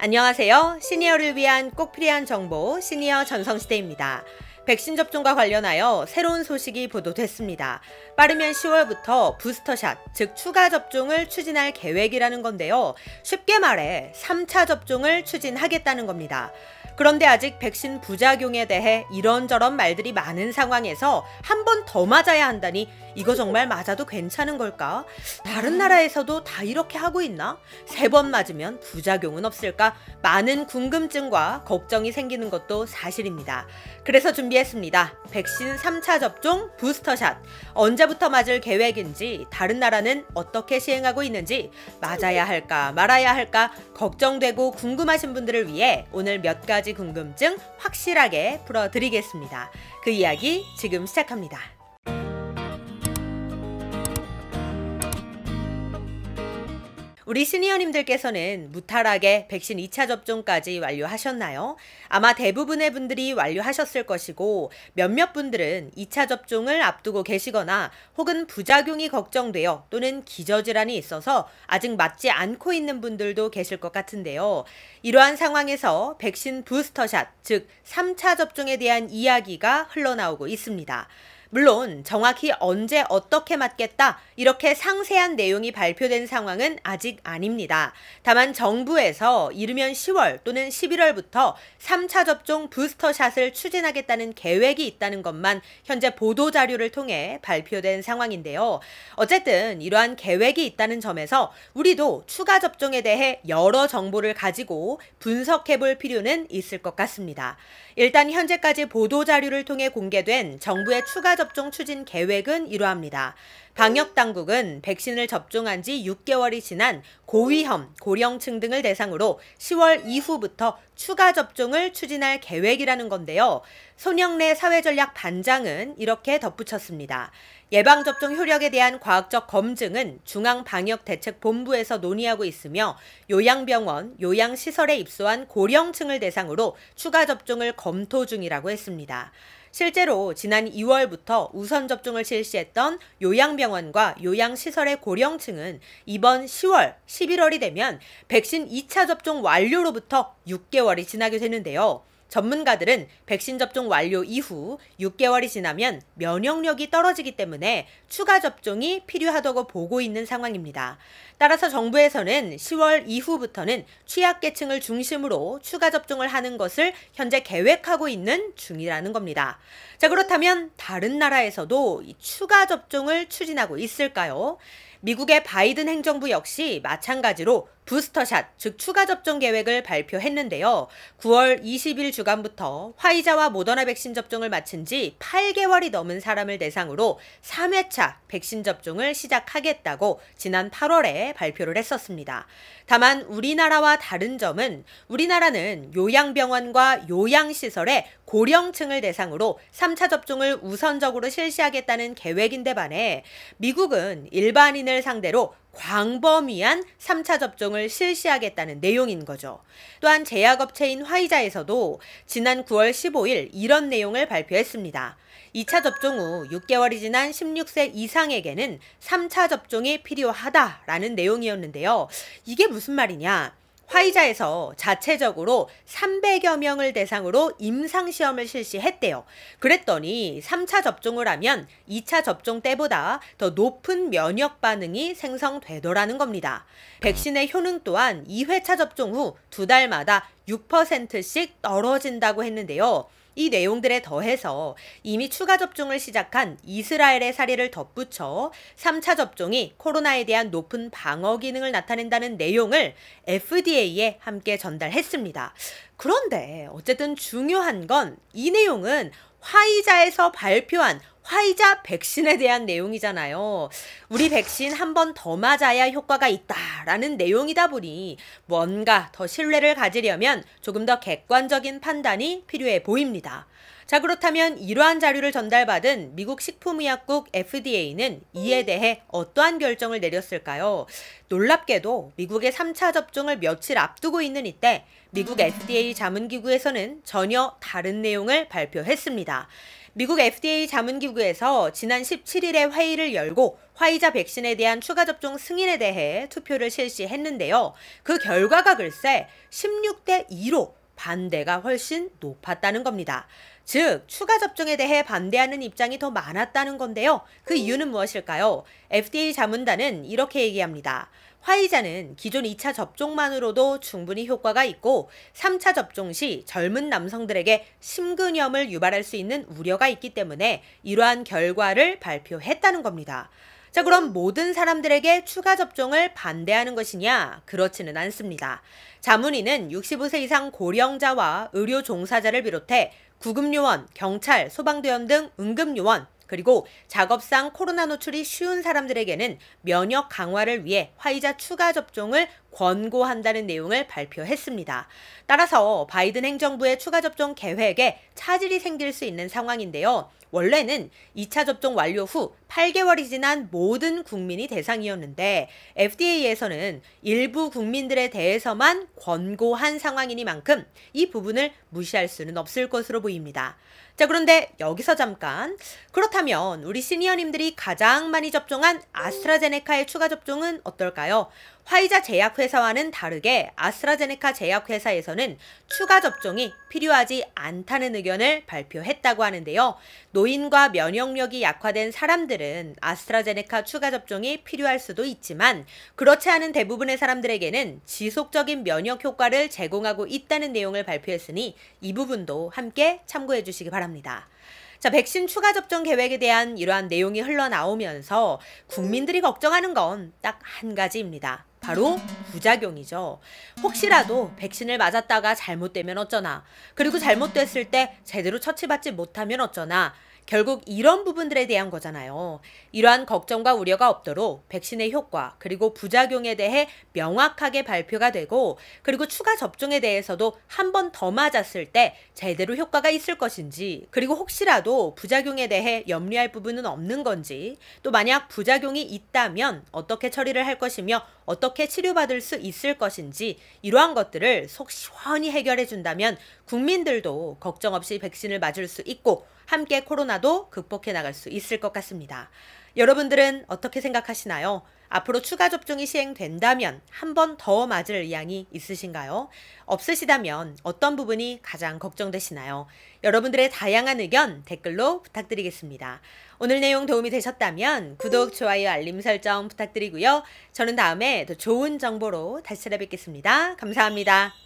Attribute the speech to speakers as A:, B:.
A: 안녕하세요. 시니어를 위한 꼭 필요한 정보 시니어 전성시대입니다. 백신 접종과 관련하여 새로운 소식이 보도됐습니다. 빠르면 10월부터 부스터샷, 즉 추가 접종을 추진할 계획이라는 건데요. 쉽게 말해 3차 접종을 추진하겠다는 겁니다. 그런데 아직 백신 부작용에 대해 이런저런 말들이 많은 상황에서 한 번 더 맞아야 한다니 이거 정말 맞아도 괜찮은 걸까? 다른 나라에서도 다 이렇게 하고 있나? 3번 맞으면 부작용은 없을까? 많은 궁금증과 걱정이 생기는 것도 사실입니다. 그래서 준비했습니다. 백신 3차 접종 부스터샷. 언제부터 맞을 계획인지, 다른 나라는 어떻게 시행하고 있는지, 맞아야 할까 말아야 할까 걱정되고 궁금하신 분들을 위해 오늘 몇 가지 궁금증 확실하게 풀어드리겠습니다. 그 이야기 지금 시작합니다. 우리 시니어님들께서는 무탈하게 백신 2차 접종까지 완료하셨나요? 아마 대부분의 분들이 완료하셨을 것이고 몇몇 분들은 2차 접종을 앞두고 계시거나 혹은 부작용이 걱정되어 또는 기저질환이 있어서 아직 맞지 않고 있는 분들도 계실 것 같은데요. 이러한 상황에서 백신 부스터샷, 즉 3차 접종에 대한 이야기가 흘러나오고 있습니다. 물론 정확히 언제 어떻게 맞겠다 이렇게 상세한 내용이 발표된 상황은 아직 아닙니다. 다만 정부에서 이르면 10월 또는 11월부터 3차 접종 부스터샷을 추진하겠다는 계획이 있다는 것만 현재 보도자료를 통해 발표된 상황인데요. 어쨌든 이러한 계획이 있다는 점에서 우리도 추가 접종에 대해 여러 정보를 가지고 분석해 볼 필요는 있을 것 같습니다. 일단 현재까지 보도자료를 통해 공개된 정부의 추가 접종 추진 계획은 이러합니다. 방역당국은 백신을 접종한 지 6개월이 지난 고위험, 고령층 등을 대상으로 10월 이후부터 추가 접종을 추진할 계획이라는 건데요. 손영래 사회전략 반장은 이렇게 덧붙였습니다. 예방접종 효력에 대한 과학적 검증은 중앙방역대책본부에서 논의하고 있으며 요양병원, 요양시설에 입소한 고령층을 대상으로 추가 접종을 검토 중이라고 했습니다. 실제로 지난 2월부터 우선 접종을 실시했던 요양병원과 요양시설의 고령층은 이번 10월, 11월이 되면 백신 2차 접종 완료로부터 6개월이 지나게 되는데요. 전문가들은 백신 접종 완료 이후 6개월이 지나면 면역력이 떨어지기 때문에 추가 접종이 필요하다고 보고 있는 상황입니다. 따라서 정부에서는 10월 이후부터는 취약계층을 중심으로 추가 접종을 하는 것을 현재 계획하고 있는 중이라는 겁니다. 자, 그렇다면 다른 나라에서도 이 추가 접종을 추진하고 있을까요? 미국의 바이든 행정부 역시 마찬가지로 부스터샷, 즉 추가 접종 계획을 발표했는데요. 9월 20일 주간부터 화이자와 모더나 백신 접종을 마친 지 8개월이 넘은 사람을 대상으로 3회차 백신 접종을 시작하겠다고 지난 8월에 발표를 했었습니다. 다만 우리나라와 다른 점은 우리나라는 요양병원과 요양시설의 고령층을 대상으로 3차 접종을 우선적으로 실시하겠다는 계획인데 반해 미국은 일반인을 상대로 광범위한 3차 접종을 실시하겠다는 내용인 거죠. 또한 제약업체인 화이자에서도 지난 9월 15일 이런 내용을 발표했습니다. 2차 접종 후 6개월이 지난 16세 이상에게는 3차 접종이 필요하다라는 내용이었는데요. 이게 무슨 말이냐? 화이자에서 자체적으로 300여 명을 대상으로 임상시험을 실시했대요. 그랬더니 3차 접종을 하면 2차 접종 때보다 더 높은 면역 반응이 생성되더라는 겁니다. 백신의 효능 또한 2회차 접종 후 2달마다 6%씩 떨어진다고 했는데요. 이 내용들에 더해서 이미 추가 접종을 시작한 이스라엘의 사례를 덧붙여 3차 접종이 코로나에 대한 높은 방어 기능을 나타낸다는 내용을 FDA에 함께 전달했습니다. 그런데 어쨌든 중요한 건 이 내용은 화이자에서 발표한 화이자 백신에 대한 내용이잖아요. 우리 백신 한 번 더 맞아야 효과가 있다라는 내용이다 보니 뭔가 더 신뢰를 가지려면 조금 더 객관적인 판단이 필요해 보입니다. 자, 그렇다면 이러한 자료를 전달받은 미국 식품의약국 FDA는 이에 대해 어떠한 결정을 내렸을까요? 놀랍게도 미국의 3차 접종을 며칠 앞두고 있는 이때 미국 FDA 자문기구에서는 전혀 다른 내용을 발표했습니다. 미국 FDA 자문기구에서 지난 17일에 회의를 열고 화이자 백신에 대한 추가 접종 승인에 대해 투표를 실시했는데요. 그 결과가 글쎄 16대 2로 반대가 훨씬 높았다는 겁니다. 즉, 추가 접종에 대해 반대하는 입장이 더 많았다는 건데요. 그 이유는 무엇일까요? FDA 자문단은 이렇게 얘기합니다. 화이자는 기존 2차 접종만으로도 충분히 효과가 있고 3차 접종 시 젊은 남성들에게 심근염을 유발할 수 있는 우려가 있기 때문에 이러한 결과를 발표했다는 겁니다. 자, 그럼 모든 사람들에게 추가 접종을 반대하는 것이냐? 그렇지는 않습니다. 자문위는 65세 이상 고령자와 의료 종사자를 비롯해 구급요원, 경찰, 소방대원 등 응급요원, 그리고 작업상 코로나 노출이 쉬운 사람들에게는 면역 강화를 위해 화이자 추가 접종을 권고한다는 내용을 발표했습니다. 따라서 바이든 행정부의 추가 접종 계획에 차질이 생길 수 있는 상황인데요. 원래는 2차 접종 완료 후 8개월이 지난 모든 국민이 대상이었는데 FDA에서는 일부 국민들에 대해서만 권고한 상황이니만큼 이 부분을 무시할 수는 없을 것으로 보입니다. 자, 그런데 여기서 잠깐, 그렇다면 우리 시니어님들이 가장 많이 접종한 아스트라제네카의 추가 접종은 어떨까요? 화이자 제약회사와는 다르게 아스트라제네카 제약회사에서는 추가 접종이 필요하지 않다는 의견을 발표했다고 하는데요. 노인과 면역력이 약화된 사람들은 아스트라제네카 추가 접종이 필요할 수도 있지만 그렇지 않은 대부분의 사람들에게는 지속적인 면역 효과를 제공하고 있다는 내용을 발표했으니 이 부분도 함께 참고해 주시기 바랍니다. 자, 백신 추가 접종 계획에 대한 이러한 내용이 흘러나오면서 국민들이 걱정하는 건 딱 한 가지입니다. 바로 부작용이죠. 혹시라도 백신을 맞았다가 잘못되면 어쩌나, 그리고 잘못됐을 때 제대로 처치받지 못하면 어쩌나, 결국 이런 부분들에 대한 거잖아요. 이러한 걱정과 우려가 없도록 백신의 효과 그리고 부작용에 대해 명확하게 발표가 되고, 그리고 추가 접종에 대해서도 한 번 더 맞았을 때 제대로 효과가 있을 것인지, 그리고 혹시라도 부작용에 대해 염려할 부분은 없는 건지, 또 만약 부작용이 있다면 어떻게 처리를 할 것이며 어떻게 치료받을 수 있을 것인지, 이러한 것들을 속 시원히 해결해 준다면 국민들도 걱정 없이 백신을 맞을 수 있고 함께 코로나도 극복해 나갈 수 있을 것 같습니다. 여러분들은 어떻게 생각하시나요? 앞으로 추가 접종이 시행된다면 한 번 더 맞을 의향이 있으신가요? 없으시다면 어떤 부분이 가장 걱정되시나요? 여러분들의 다양한 의견 댓글로 부탁드리겠습니다. 오늘 내용 도움이 되셨다면 구독, 좋아요, 알림 설정 부탁드리고요. 저는 다음에 더 좋은 정보로 다시 찾아뵙겠습니다. 감사합니다.